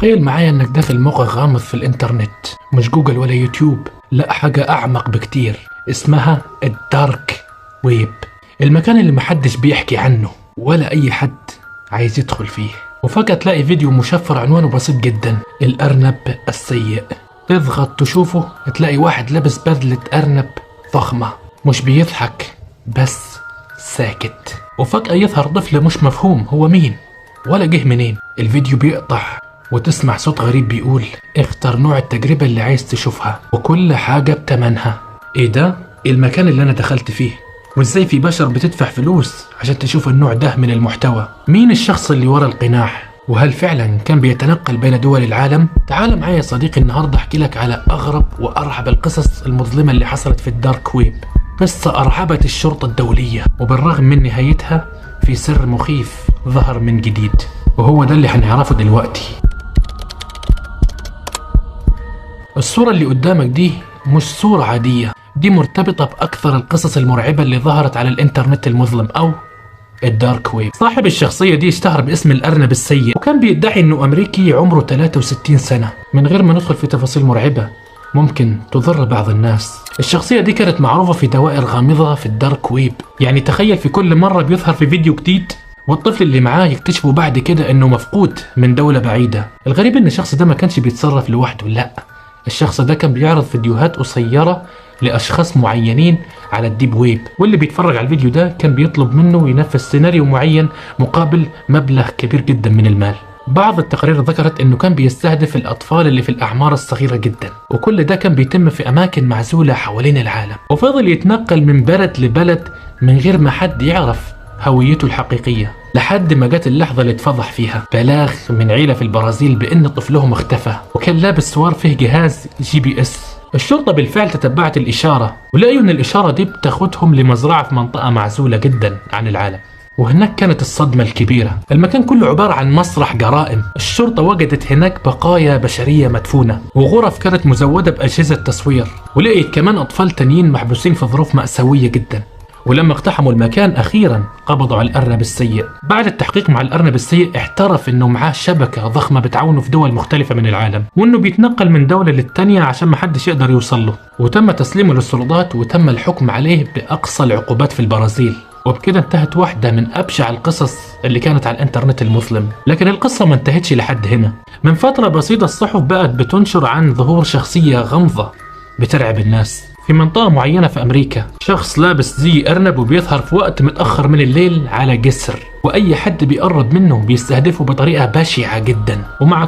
تخيل معايا انك داخل موقع غامض في الانترنت، مش جوجل ولا يوتيوب، لا حاجة اعمق بكتير اسمها الدارك ويب، المكان اللي محدش بيحكي عنه ولا اي حد عايز يدخل فيه. وفجأة تلاقي فيديو مشفر عنوانه بسيط جدا: الارنب السيء. تضغط تشوفه تلاقي واحد لابس بدلة ارنب ضخمة، مش بيضحك بس ساكت. وفجأة يظهر طفل مش مفهوم هو مين ولا جه منين. الفيديو بيقطع وتسمع صوت غريب بيقول: اختر نوع التجربة اللي عايز تشوفها وكل حاجة بتمنها. ايه ده؟ المكان اللي انا دخلت فيه، وازاي في بشر بتدفع فلوس عشان تشوف النوع ده من المحتوى؟ مين الشخص اللي ورا القناع؟ وهل فعلا كان بيتنقل بين دول العالم؟ تعال معايا يا صديقي النهارده احكي لك على اغرب وارعب القصص المظلمة اللي حصلت في الدارك ويب. قصة ارعبت الشرطة الدولية، وبالرغم من نهايتها في سر مخيف ظهر من جديد، وهو ده اللي هنعرفه دلوقتي. الصورة اللي قدامك دي مش صورة عادية، دي مرتبطة بأكثر القصص المرعبة اللي ظهرت على الانترنت المظلم أو الدارك ويب. صاحب الشخصية دي اشتهر باسم الأرنب السيء، وكان بيدعي انه أمريكي عمره 63 سنة. من غير ما ندخل في تفاصيل مرعبة ممكن تضر بعض الناس، الشخصية دي كانت معروفة في دوائر غامضة في الدارك ويب. يعني تخيل في كل مرة بيظهر في فيديو جديد والطفل اللي معاه يكتشفوا بعد كده انه مفقود من دولة بعيدة. الغريب ان الشخص ده ما كانش بيتصرف لوحده، لا، الشخص ده كان بيعرض فيديوهات قصيرة لأشخاص معينين على الديب ويب، واللي بيتفرج على الفيديو ده كان بيطلب منه ينفذ سيناريو معين مقابل مبلغ كبير جدا من المال. بعض التقارير ذكرت انه كان بيستهدف الأطفال اللي في الأعمار الصغيرة جدا، وكل ده كان بيتم في أماكن معزولة حوالين العالم. وفضل يتنقل من بلد لبلد من غير ما حد يعرف هويته الحقيقية، لحد ما جت اللحظة اللي اتفضح فيها بلاغ من عيلة في البرازيل بأن طفلهم اختفى، وكان لابس سوار فيه جهاز GPS. الشرطة بالفعل تتبعت الإشارة، ولقيوا أن الإشارة دي بتاخدهم لمزرعة في منطقة معزولة جدا عن العالم. وهناك كانت الصدمة الكبيرة، المكان كله عبارة عن مسرح جرائم. الشرطة وجدت هناك بقايا بشرية مدفونة، وغرف كانت مزودة بأجهزة تصوير، ولقيت كمان أطفال تانيين محبوسين في ظروف مأساوية جدا. ولما اقتحموا المكان أخيرا قبضوا على الأرنب السيء. بعد التحقيق مع الأرنب السيء اعترف انه معاه شبكة ضخمة بتعاونه في دول مختلفة من العالم، وانه بيتنقل من دولة للتانية عشان محدش يقدر يوصل له. وتم تسليمه للسلطات وتم الحكم عليه بأقصى العقوبات في البرازيل. وبكده انتهت واحدة من أبشع القصص اللي كانت على الانترنت المظلم. لكن القصة ما انتهتش لحد هنا. من فترة بسيطة الصحف بقت بتنشر عن ظهور شخصية غامضة بترعب الناس في منطقة معينة في أمريكا. شخص لابس زي أرنب وبيظهر في وقت متأخر من الليل على جسر، وأي حد بيقرب منه بيستهدفه بطريقة بشعة جدا. ومع